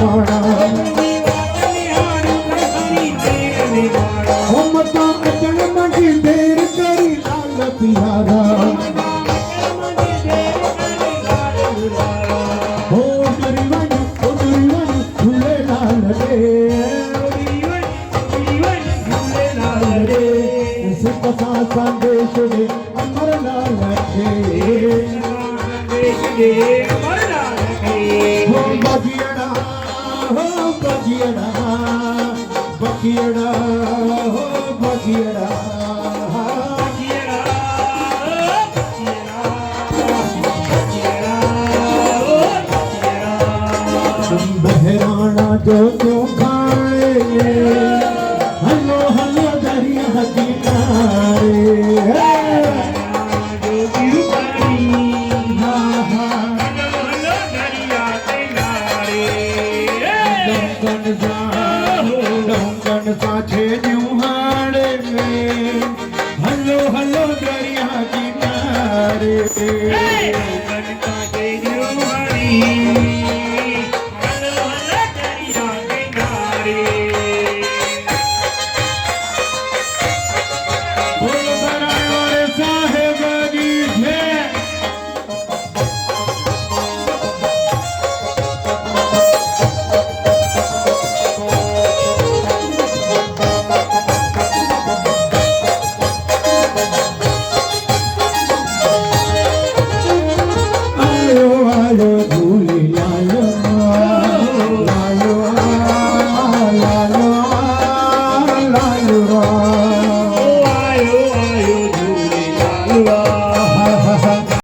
निभाना ओ मता अचन मंडी देर करी लाल प्यारा ओ दुरीवन झूले लाल रे सिख सा संदेश दे अमर लाल हो बगियड़ा हो बगियड़ा हो बगियड़ा बहराना जो क्यों खाए हलो हलो दरिया किनारे डोंगन साछे न्यूहाड़े में हलो हलो दरिया किनारे